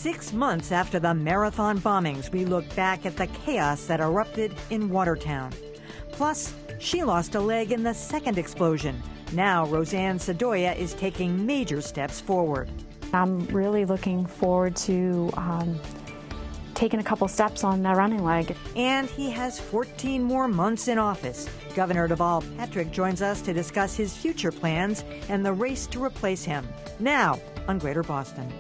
6 months after the marathon bombings, we look back at the chaos that erupted in Watertown. Plus, she lost a leg in the second explosion. Now, Roseanne Sadoya is taking major steps forward. I'm really looking forward to taking a couple steps on that running leg. And he has 14 more months in office. Governor Deval Patrick joins us to discuss his future plans and the race to replace him. Now, on Greater Boston.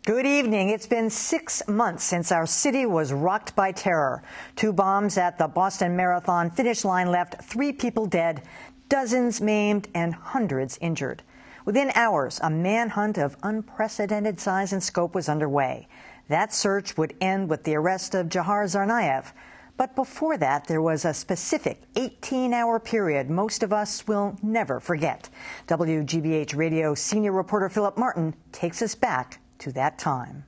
Good evening. It's been 6 months since our city was rocked by terror. 2 bombs at the Boston Marathon finish line left 3 people dead, dozens maimed, and hundreds injured. Within hours, a manhunt of unprecedented size and scope was underway. That search would end with the arrest of Jahar Tsarnaev. But before that, there was a specific 18-hour period most of us will never forget. WGBH Radio senior reporter Phillip Martin takes us back to that time.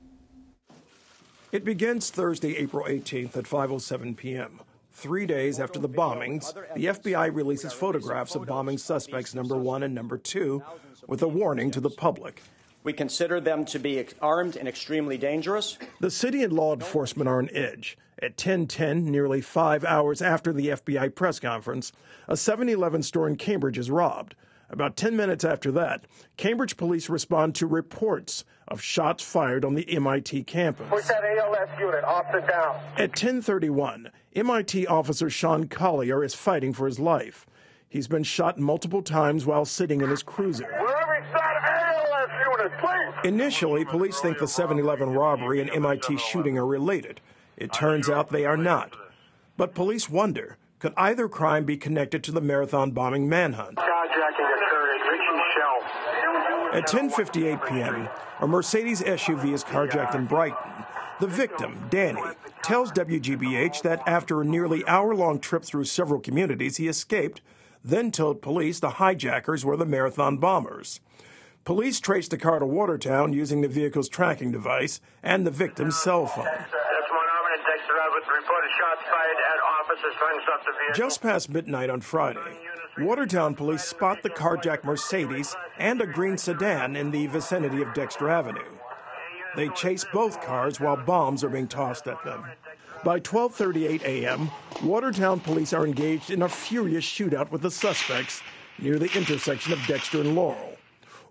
It begins Thursday, April 18th at 5:07 p.m. 3 days after the bombings, the FBI releases photographs of bombing suspects number 1 and number 2 with a warning to the public. We consider them to be armed and extremely dangerous. The city and law enforcement are on edge. At 10:10, nearly 5 hours after the FBI press conference, a 7-Eleven store in Cambridge is robbed. About 10 minutes after that, Cambridge police respond to reports of shots fired on the MIT campus. Push that ALS unit off the down. At 10:31, MIT officer Sean Collier is fighting for his life. He's been shot multiple times while sitting in his cruiser. Wherever he's at, ALS unit, please. Initially, police think the 7-Eleven robbery and MIT shooting are related. It turns out they are not. But police wonder, could either crime be connected to the marathon bombing manhunt? Carjacking occurred at Richie Shell. At 10:58 p.m., a Mercedes SUV is carjacked in Brighton. The victim, Danny, tells WGBH that after a nearly hour-long trip through several communities, he escaped, then told police the hijackers were the marathon bombers. Police traced the car to Watertown using the vehicle's tracking device and the victim's cell phone. Just past midnight on Friday, Watertown police spot the carjacked Mercedes and a green sedan in the vicinity of Dexter Avenue. They chase both cars while bombs are being tossed at them. By 12:38 a.m., Watertown police are engaged in a furious shootout with the suspects near the intersection of Dexter and Laurel.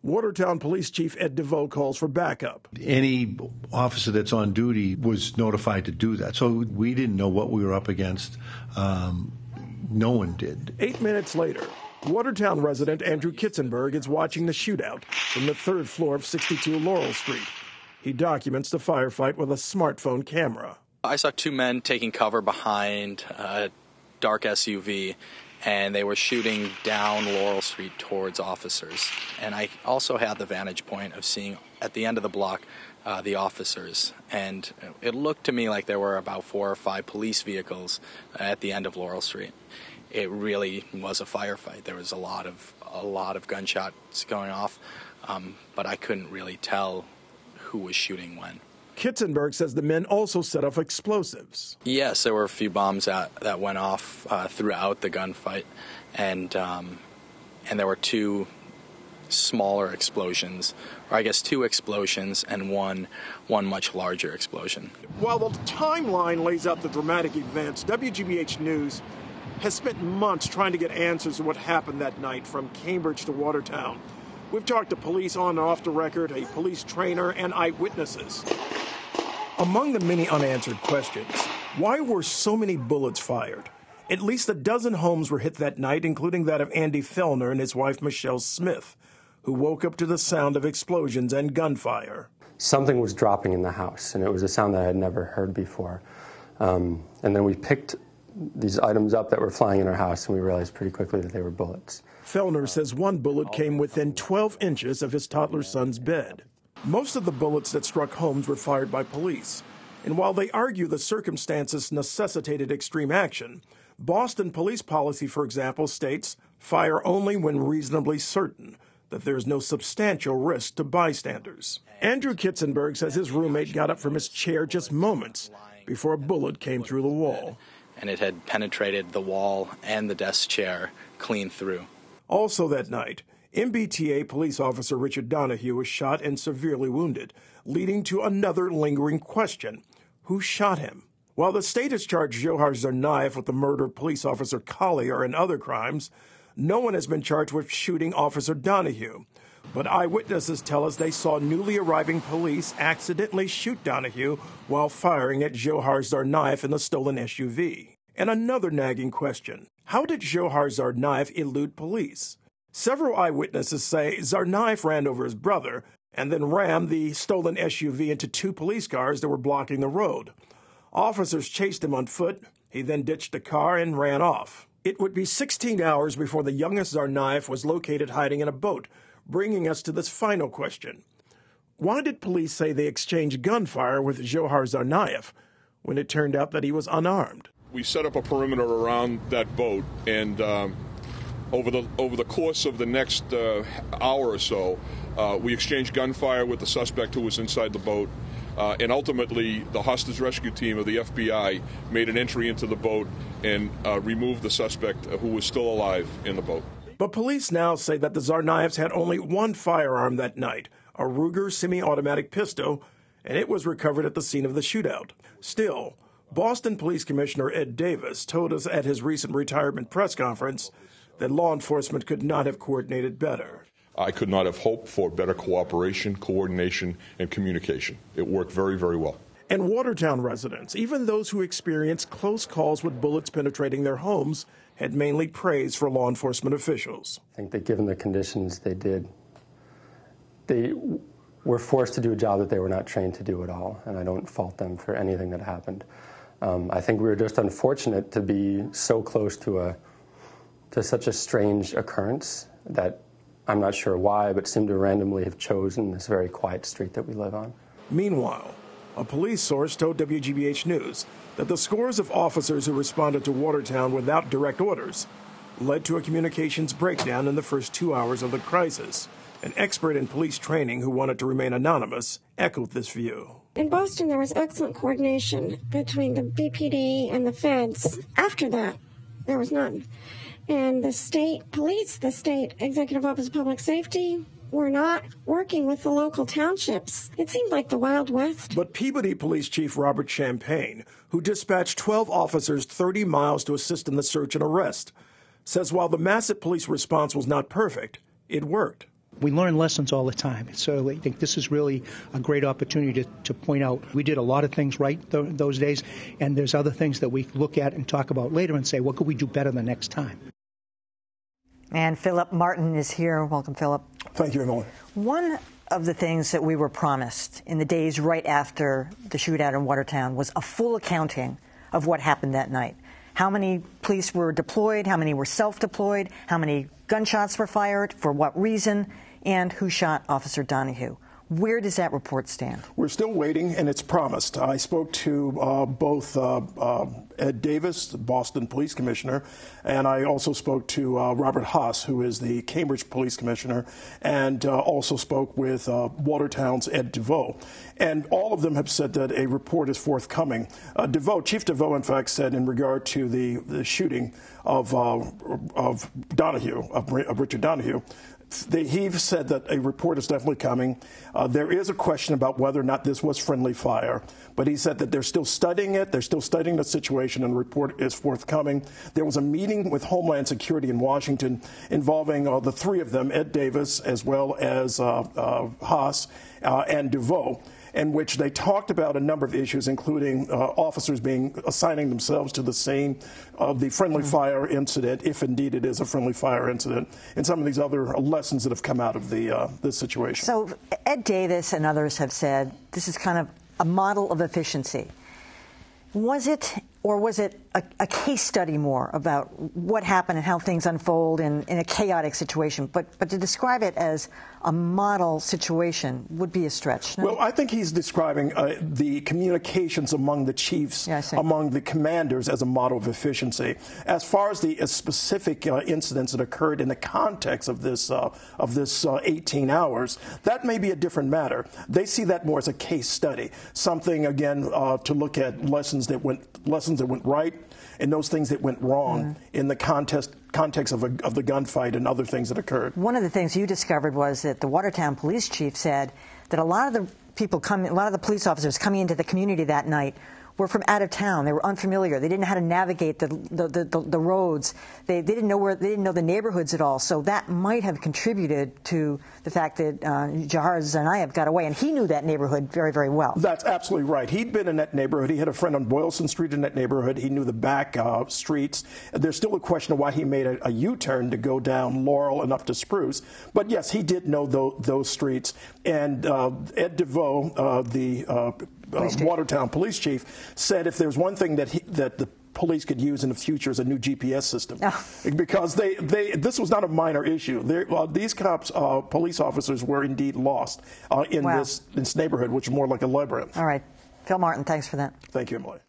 Watertown Police Chief Ed DeVoe calls for backup. Any officer that's on duty was notified to do that, so we didn't know what we were up against. No one did. 8 minutes later, Watertown resident Andrew Kitzenberg is watching the shootout from the 3rd floor of 62 Laurel Street. He documents the firefight with a smartphone camera. I saw 2 men taking cover behind a dark SUV, and they were shooting down Laurel Street towards officers. And I also had the vantage point of seeing at the end of the block the officers. And it looked to me like there were about 4 or 5 police vehicles at the end of Laurel Street. It really was a firefight. There was a lot of gunshots going off, but I couldn't really tell who was shooting when. Kitzenberg says the men also set off explosives. Yes, there were a few bombs that went off throughout the gunfight, and there were 2 smaller explosions, or I guess 2 explosions and one much larger explosion. While the timeline lays out the dramatic events, WGBH News has spent months trying to get answers to what happened that night from Cambridge to Watertown. We've talked to police on and off the record, a police trainer, and eyewitnesses. Among the many unanswered questions, why were so many bullets fired? At least a dozen homes were hit that night, including that of Andy Fellner and his wife Michelle Smith, who woke up to the sound of explosions and gunfire. Something was dropping in the house, and it was a sound that I had never heard before. And then we picked these items up that were flying in our house, and we realized pretty quickly that they were bullets. Fellner says one bullet came within 12 inches of his toddler son's bed. Most of the bullets that struck homes were fired by police. And while they argue the circumstances necessitated extreme action, Boston police policy, for example, states fire only when reasonably certain that there is no substantial risk to bystanders. Andrew Kitzenberg says his roommate got up from his chair just moments before a bullet came through the wall. and it had penetrated the wall and the desk chair clean through. Also that night, MBTA police officer Richard Donahue was shot and severely wounded, leading to another lingering question: who shot him? While the state has charged Johar Tsarnaev with the murder of police officer Collier and other crimes, no one has been charged with shooting Officer Donahue. But eyewitnesses tell us they saw newly arriving police accidentally shoot Donahue while firing at Johar Tsarnaev in the stolen SUV. And another nagging question: how did Johar Tsarnaev elude police? Several eyewitnesses say Tsarnaev ran over his brother and then rammed the stolen SUV into two police cars that were blocking the road. Officers chased him on foot. He then ditched the car and ran off. It would be 16 hours before the youngest Tsarnaev was located hiding in a boat, bringing us to this final question. Why did police say they exchanged gunfire with Johar Tsarnaev when it turned out that he was unarmed? We set up a perimeter around that boat, and over the course of the next hour or so, we exchanged gunfire with the suspect who was inside the boat. And ultimately, the hostage rescue team of the FBI made an entry into the boat and removed the suspect who was still alive in the boat. But police now say that the Tsarnaevs had only one firearm that night, a Ruger semi-automatic pistol, and it was recovered at the scene of the shootout. Still, Boston Police Commissioner Ed Davis told us at his recent retirement press conference that law enforcement could not have coordinated better. I could not have hoped for better cooperation, coordination, and communication. It worked very, very well. And Watertown residents, even those who experienced close calls with bullets penetrating their homes, had mainly praise for law enforcement officials. I think that given the conditions they were forced to do a job that they were not trained to do at all, and I don't fault them for anything that happened. I think we were just unfortunate to be so close to such a strange occurrence that I'm not sure why, but seemed to randomly have chosen this very quiet street that we live on. Meanwhile, a police source told WGBH News that the scores of officers who responded to Watertown without direct orders led to a communications breakdown in the first 2 hours of the crisis. An expert in police training who wanted to remain anonymous echoed this view. In Boston, there was excellent coordination between the BPD and the feds. After that, there was none. And the state police, the state executive office of public safety, were not working with the local townships. It seemed like the Wild West. But Peabody Police Chief Robert Champagne, who dispatched 12 officers 30 miles to assist in the search and arrest, says while the massive police response was not perfect, it worked. We learn lessons all the time. So I think this is really a great opportunity to point out we did a lot of things right those days, and there's other things that we look at and talk about later and say, what could we do better the next time? And Phillip Martin is here. Welcome, Phillip. Thank you, Emily. One of the things that we were promised in the days right after the shootout in Watertown was a full accounting of what happened that night. How many police were deployed, how many were self-deployed, how many gunshots were fired, for what reason, and who shot Officer Donahue. Where does that report stand? We're still waiting, and it's promised. I spoke to both Ed Davis, the Boston Police Commissioner, and I also spoke to Robert Haas, who is the Cambridge Police Commissioner, and also spoke with Watertown's Ed DeVoe. And all of them have said that a report is forthcoming. Chief DeVoe, in fact, said in regard to the shooting of Donahue, of Richard Donahue, he said that a report is definitely coming. There is a question about whether or not this was friendly fire, but he said that they're still studying it. They're still studying the situation, and the report is forthcoming. There was a meeting with Homeland Security in Washington involving the three of them, Ed Davis, as well as Haas and DeVoe, in which they talked about a number of issues, including officers assigning themselves to the scene of the friendly fire incident, if indeed it is a friendly fire incident, and some of these other lessons that have come out of this situation. So Ed Davis and others have said this is kind of a model of efficiency. Was it, or was it a case study more about what happened and how things unfold in a chaotic situation? But to describe it as a model situation would be a stretch. No? Well, I think he's describing the communications among the chiefs, among the commanders, as a model of efficiency. As far as the specific incidents that occurred in the context of this 18 hours, that may be a different matter. They see that more as a case study, something again to look at lessons lessons that went right and those things that went wrong in the context of the gunfight and other things that occurred. One of the things you discovered was that the Watertown police chief said that a lot of the police officers coming into the community that night were from out of town. They were unfamiliar. They didn't know how to navigate the roads. They didn't know the neighborhoods at all. So that might have contributed to the fact that Jahar Tsarnaev got away, and he knew that neighborhood very, very well. That's absolutely right. He'd been in that neighborhood. He had a friend on Boylston Street in that neighborhood. He knew the back streets. There's still a question of why he made a U-turn to go down Laurel and up to Spruce. But yes, he did know those streets. And Ed DeVoe, the Watertown police chief, said if there's one thing that the police could use in the future is a new GPS system, because this was not a minor issue. These police officers were indeed lost in this neighborhood, which is more like a labyrinth. All right, Phil Martin, thanks for that. Thank you, Emily.